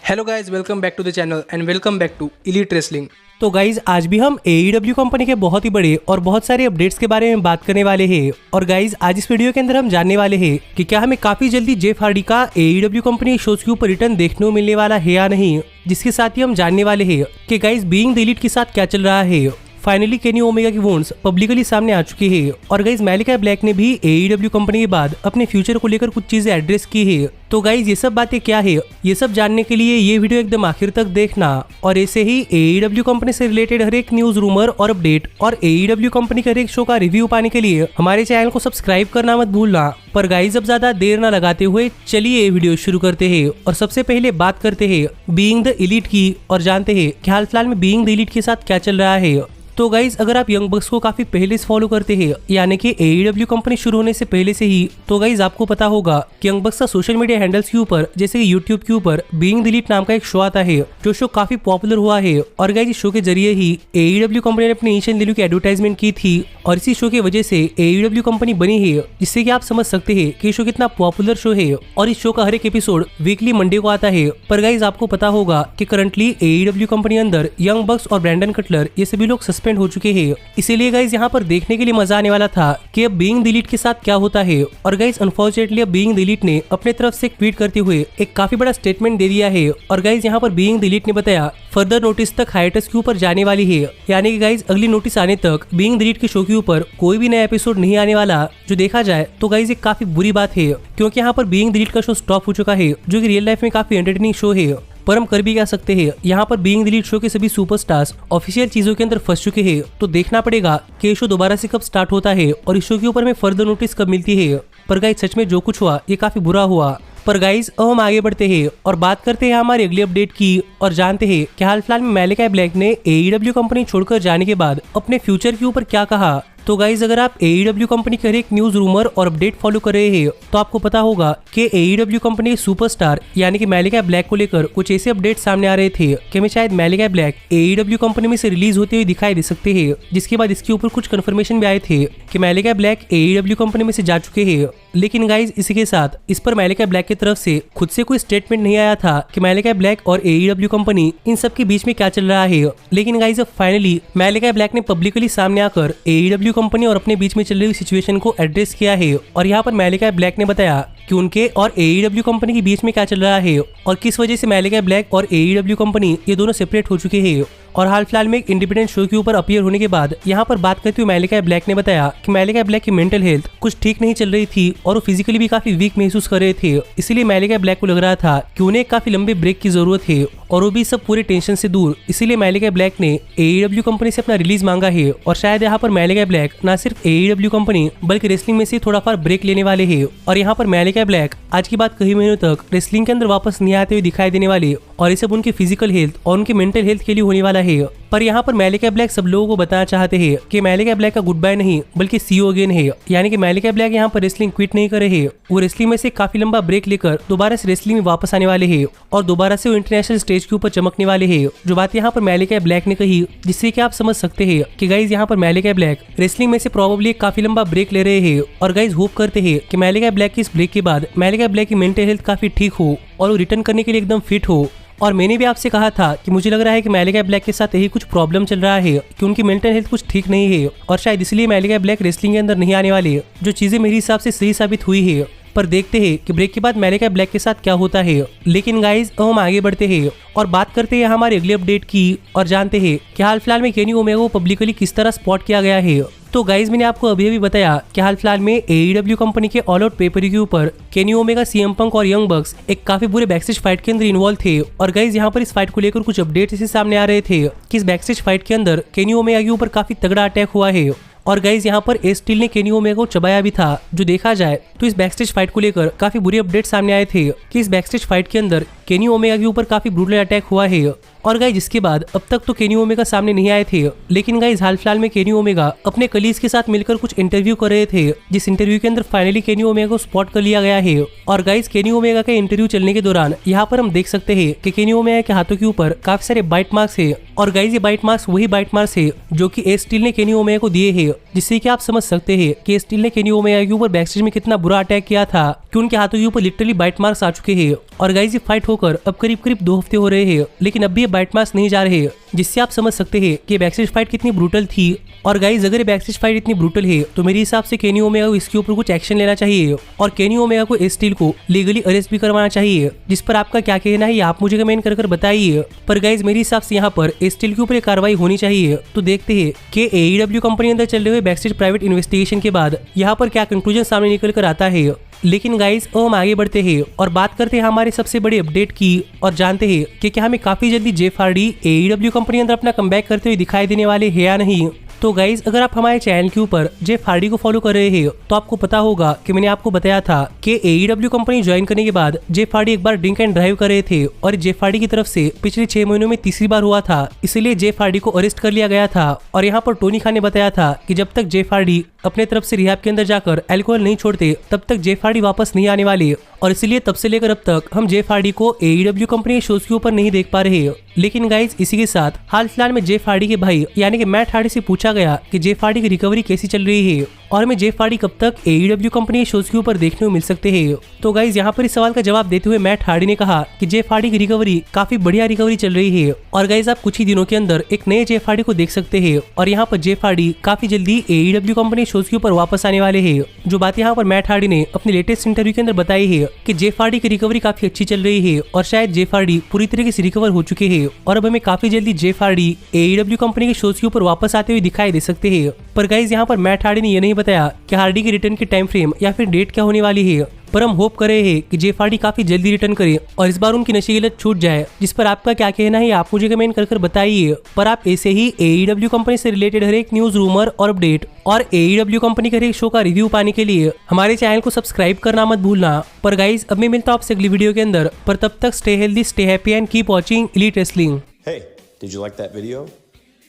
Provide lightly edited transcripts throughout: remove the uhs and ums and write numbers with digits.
Hello guys, welcome back to the channel and welcome back to elite wrestling. तो guys आज भी हम AEW company के बहुत ही बड़े और बहुत सारे अपडेट्स के बारे में बात करने वाले हैं। और गाइज आज इस वीडियो के अंदर हम जानने वाले हैं कि क्या हमें काफी जल्दी जेफ हार्डी का AEW कंपनी शोज के ऊपर रिटर्न देखने को मिलने वाला है या नहीं। जिसके साथ ही हम जानने वाले हैं कि गाइज बीइंग द एलीट के साथ क्या चल रहा है। फाइनली केनी ओमेगा की वोन्स पब्लिकली सामने आ चुकी है और गाइज मैलिका ब्लैक ने भी AEW कंपनी के बाद अपने फ्यूचर को लेकर कुछ चीजें एड्रेस की है। तो गाइज ये सब बातें क्या है, ये सब जानने के लिए ये वीडियो एकदम आखिर तक देखना। और ऐसे ही AEW कंपनी से रिलेटेड हर एक न्यूज, रूमर और अपडेट और AEW कंपनी के हर एक शो का रिव्यू पाने के लिए हमारे चैनल को सब्सक्राइब करना मत भूलना। पर गाइज अब ज्यादा देर न लगाते हुए चलिए ये वीडियो शुरू करते हैं। और सबसे पहले बात करते हैं बीइंग द एलीट की और जानते हैं कि हाल फिलहाल में बीइंग द एलीट के साथ क्या चल रहा है। तो गाइज अगर आप यंग बक्स को काफी पहले से फॉलो करते हैं, यानी कि AEW कंपनी शुरू होने से पहले से ही, तो गाइज आपको पता होगा कि यंग बक्स का सोशल मीडिया हैंडल्स के ऊपर जैसे कि यूट्यूब के ऊपर बीइंग द एलीट नाम का एक शो आता है, जो शो काफी पॉपुलर हुआ है। और गाइज इस शो के जरिए ही AEW कंपनी ने अपने एशियन दिल्ली की एडवर्टाइजमेंट की थी और इसी शो की वजह से AEW कंपनी बनी है, जिससे कि आप समझ सकते हैं कि शो कितना पॉपुलर शो है। और इस शो का हर एक एपिसोड वीकली मंडे को आता है। पर गाइज आपको पता होगा कि करंटली AEW कंपनी अंदर यंग बक्स और ब्रैंडन कटलर ये सभी लोग सस्पेंड हो चुके हैं। इसीलिए गाइज यहाँ पर देखने के लिए मजा आने वाला था कि अब बीइंग द एलीट के साथ क्या होता है। और गाइज अनफॉर्चुनेटली अब बीइंग द एलीट ने अपने तरफ से एक ट्वीट करते हुए एक काफी बड़ा स्टेटमेंट दे दिया है। और गाइज यहाँ पर बीइंग द एलीट ने बताया फर्दर नोटिस तक हाइटस के ऊपर जाने वाली है, यानी कि गाइज अगली नोटिस आने तक बीइंग द एलीट के शो के ऊपर कोई भी नया एपिसोड नहीं आने वाला। जो देखा जाए तो गाइज एक काफी बुरी बात है, क्योंकि यहाँ पर बीइंग द एलीट का शो स्टॉप हो चुका है, जो कि रियल लाइफ में काफी एंटरटेनिंग शो है। पर हम कर भी क्या सकते हैं, यहाँ पर बीइंग द एलीट शो के सभी सुपरस्टार्स ऑफिशियल चीजों के अंदर फंस चुके हैं। तो देखना पड़ेगा कि शो दोबारा से कब स्टार्ट होता है और इस शो के ऊपर में फर्दर नोटिस कब मिलती है। पर गाइज सच में जो कुछ हुआ ये काफी बुरा हुआ। पर गाइज अब हम आगे बढ़ते हैं और बात करते हैं हमारी अगली अपडेट की और जानते हैं कि हाल फिलहाल में मैलिका ब्लैक ने AEW कंपनी छोड़कर जाने के बाद अपने फ्यूचर के ऊपर क्या कहा। तो गाइज अगर आप AEW कंपनी के हर एक न्यूज, रूमर और अपडेट फॉलो कर रहे हैं तो आपको पता होगा कि AEW कंपनी के सुपरस्टार यानी कि मैलिका ब्लैक को लेकर कुछ ऐसे अपडेट सामने आ रहे थे कि हमें शायद मैलिका ब्लैक AEW कंपनी में से रिलीज होते हुए दिखाई दे सकते हैं। जिसके बाद इसके ऊपर कुछ कंफर्मेशन भी आए थे कि मैलिका ब्लैक AEW कंपनी में से जा चुके हैं। लेकिन गाइज इसी के साथ इस पर मैलिका ब्लैक की तरफ से खुद से कोई स्टेटमेंट नहीं आया था कि मैलिका ब्लैक और AEW कंपनी इन सब के बीच में क्या चल रहा है। लेकिन गाइज अब फाइनली मैलिका ब्लैक ने पब्लिकली सामने आकर AEW कंपनी और अपने बीच में चल रही सिचुएशन को एड्रेस किया है। और यहाँ पर मैलिका ब्लैक ने बताया कि उनके और AEW कंपनी के बीच में क्या चल रहा है और किस वजह से मैलिका ब्लैक और AEW कंपनी ये दोनों सेपरेट हो चुके हैं। और हाल फिलहाल में एक इंडिपेंडेंट शो के ऊपर अपीयर होने के बाद यहाँ पर बात करते हुए मैलिका ब्लैक ने बताया कि मैलिका ब्लैक की मेंटल हेल्थ कुछ ठीक नहीं चल रही थी और वो फिजिकली भी काफी वीक महसूस कर रहे थे। इसीलिए मैलिका ब्लैक को लग रहा था कि उन्हें काफी लंबे ब्रेक की जरूरत है और वो भी सब पूरे टेंशन से दूर। इसीलिए मैलिका ब्लैक ने AEW कंपनी से अपना रिलीज मांगा है। और शायद यहाँ पर मैलिका ब्लैक न सिर्फ AEW कंपनी बल्कि रेसलिंग में से थोड़ा फार ब्रेक लेने वाले हैं। और यहाँ पर मैलिका ब्लैक आज की बात कई महीनों तक रेसलिंग के अंदर वापस नहीं आते हुए दिखाई देने वाले और ये सब उनकी फिजिकल हेल्थ और उनकी मेंटल हेल्थ के लिए होने वाला है। पर यहाँ पर मैलिका ब्लैक सब लोगों को बताना चाहते हैं कि मैलिका ब्लैक का गुड बाय नहीं बल्कि सी यू अगेन है। यानी कि मैलिका ब्लैक यहाँ पर रेसलिंग क्विट नहीं कर रहे हैं, वो रेसलिंग में से काफी लंबा ब्रेक लेकर दोबारा से रेसलिंग में वापस आने वाले हैं और दोबारा से वो इंटरनेशनल स्टेज के ऊपर चमकने वाले हैं। जो बात यहाँ पर मैलिका ब्लैक ने कही, जिससे कि आप समझ सकते हैं कि गाइज यहाँ पर मैलिका ब्लैक रेसलिंग में से प्रोबेबली काफी लंबा ब्रेक ले रहे हैं। और गाइज होप करते हैं कि मैलिका ब्लैक की इस ब्रेक के बाद मैलिका ब्लैक की मेंटल हेल्थ काफी ठीक हो और वो रिटर्न करने के लिए एकदम फिट हो। और मैंने भी आपसे कहा था कि मुझे लग रहा है कि मैलिका ब्लैक के साथ यही कुछ प्रॉब्लम चल रहा है कि उनकी मेंटल हेल्थ कुछ ठीक नहीं है और शायद इसलिए मैलिका ब्लैक रेसलिंग के अंदर नहीं आने वाले, जो चीजें मेरे हिसाब से सही साबित हुई है। पर देखते हैं कि ब्रेक के बाद मैलिका ब्लैक के साथ क्या होता है। लेकिन गाइज अब हम आगे बढ़ते हैं और बात करते हैं हमारी अगली अपडेट की और जानते हैं कि हाल फिलहाल में केनी ओमेगा को पब्लिकली किस तरह स्पॉट किया गया है। तो गाइज मैंने आपको अभी बताया कि हाल फिलहाल में AEW कंपनी के ऑल आउट पेपर के ऊपर केनी ओमेगा, CM पंक और यंग बक्स एक काफी बुरे बैकस्टेज फाइट के अंदर इन्वॉल्व थे। और गाइज यहाँ पर इस फाइट को लेकर कुछ अपडेट्स ऐसे सामने आ रहे थे कि इस बैकस्टेज फाइट के अंदर केनी ओमेगा के ऊपर काफी तगड़ा अटैक हुआ है। और गाइज यहाँ पर एस स्टील ने केनी ओमेगा को चबाया भी था। जो देखा जाए तो इस बैकस्टेज फाइट को लेकर काफी बुरे अपडेट सामने आए थे कि इस बैकस्टेज फाइट के अंदर केनी ओमेगा के ऊपर काफी ब्रूटल अटैक हुआ है। और गाइज इसके बाद अब तक तो केनी ओमेगा सामने नहीं आए थे, लेकिन गाइज हाल फिलहाल में केनी ओमेगा अपने कलीग्स के साथ मिलकर कुछ इंटरव्यू कर रहे थे, जिस इंटरव्यू के अंदर फाइनली केनी ओमेगा को स्पॉट कर लिया गया है। और गाइज केनी ओमेगा के इंटरव्यू चलने के दौरान यहाँ पर हम देख सकते हैं कि केनी ओमेगा के हाथों के ऊपर काफी सारे बाइट मार्क्स है। और गाइज ये बाइट मार्क्स वही बाइट मार्क्स है जो कि एज स्टील ने केनी ओमेगा को दिए हैं, जिससे कि आप समझ सकते हैं कि एज स्टील ने केनी ओमेगा के ऊपर बैकस्टेज में कितना बुरा अटैक किया था कि उनके हाथों के ऊपर लिटरली बाइट मार्क्स आ चुके हैं। और गाइज ये फाइट होकर अब करीब करीब 2 हफ्ते हो रहे हैं, लेकिन अब भी ये बाइट मार्क्स नहीं जा रहे, जिससे आप समझ सकते हैं कि बैकस्टेज फाइट कितनी ब्रूटल थी। और गाइज अगर ये बैकस्टेज फाइट इतनी ब्रूटल है तो मेरे हिसाब से केनी ओमेगा को इसके ऊपर कुछ एक्शन लेना चाहिए और केनी ओमेगा को एज स्टील को लीगली अरेस्ट भी करवाना चाहिए। जिस पर आपका क्या कहना है आप मुझे कमेंट कर बताइए। पर गाइज मेरे हिसाब से यहाँ पर एज स्टील के ऊपर कार्रवाई होनी चाहिए। तो देखते हैं कि AEW कंपनी अंदर चल रहे हुए बैकस्टेज प्राइवेट इन्वेस्टिगेशन के बाद यहाँ पर क्या कंक्लूजन सामने निकल कर आता है। लेकिन गाइज हम आगे बढ़ते हैं और बात करते हैं हमारे सबसे बड़े अपडेट की और जानते हैं कि क्या हमें काफी जल्दी जेफ हार्डी AEW कंपनी अंदर अपना कमबैक करते हुए दिखाई देने वाले हैं या नहीं। तो गाइज अगर आप हमारे चैनल के ऊपर जेफ हार्डी को फॉलो कर रहे हैं तो आपको पता होगा कि मैंने आपको बताया था कि AEW कंपनी ज्वाइन करने के बाद जेफ हार्डी एक बार ड्रिंक एंड ड्राइव कर रहे थे और जेफ हार्डी की तरफ से पिछले 6 महीनों में तीसरी बार हुआ था, इसीलिए जेफ हार्डी को अरेस्ट कर लिया गया था। और यहाँ पर टोनी खान ने बताया था कि जब तक जेफ हार्डी अपने तरफ से रिहाब के अंदर जाकर अल्कोहल नहीं छोड़ते तब तक जेफ हार्डी वापस नहीं आने वाले, और इसीलिए तब से लेकर अब तक हम जेफ हार्डी को AEW कंपनी शोज के ऊपर नहीं देख पा रहे। लेकिन गाइज इसी के साथ हाल फिलहाल में जेफ हार्डी के भाई यानी कि मैट हार्डी से पूछा गया कि जेफ हार्डी की रिकवरी कैसी चल रही है और हमें जेफ हार्डी कब तक AEW कंपनी शोज के ऊपर देखने को मिल सकते हैं। तो गाइज यहाँ पर इस सवाल का जवाब देते हुए मैट हार्डी ने कहा कि जेफ हार्डी की रिकवरी काफी बढ़िया रिकवरी चल रही है और गाइज आप कुछ ही दिनों के अंदर एक नए जेफ हार्डी को देख सकते हैं। और यहाँ पर जेफ हार्डी काफी जल्दी AEW कंपनी शोज के ऊपर वापस आने वाले हैं। जो बात यहाँ पर मैट हार्डी ने अपने लेटेस्ट इंटरव्यू के अंदर बताई है कि जेफ हार्डी की रिकवरी काफी अच्छी चल रही है और शायद जेफ हार्डी पूरी तरीके से रिकवर हो चुके हैं और अब हमें काफी जल्दी जेफ हार्डी AEW कंपनी के शोज के ऊपर वापस आते हुए दिखाई दे सकते हैं। पर गाइज यहाँ पर मैट हार्डी ने यह नहीं बताया कि हार्डी के रिटर्न की टाइम फ्रेम या फिर डेट क्या होने वाली है, पर हम होप कर रहे हैं कि जेफ हार्डी काफी जल्दी रिटर्न करे और इस बार उनकी नशे की लत छूट जाए। जिस पर आपका क्या कहना है आप मुझे कमेंट कर बताइए। पर आप ऐसे ही AEW कंपनी से रिलेटेड हर एक न्यूज, रूमर और अपडेट और AEW कंपनी के हर एक शो का रिव्यू पाने के लिए हमारे चैनल को सब्सक्राइब करना मत भूलना। पर गाइज अब मैं मिलता हूँ आपसे अगली वीडियो के अंदर, पर तब तक stay healthy, stay happy and keep watching elite wrestling. Hey, did you like that video?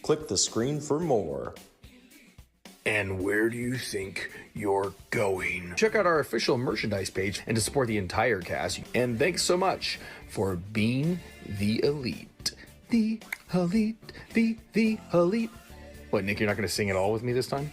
Click the screen for more. And where do you think you're going? Check out our official merchandise page and to support the entire cast. And thanks so much for being the elite. The elite, the elite. What, Nick, you're not going to sing it all with me this time?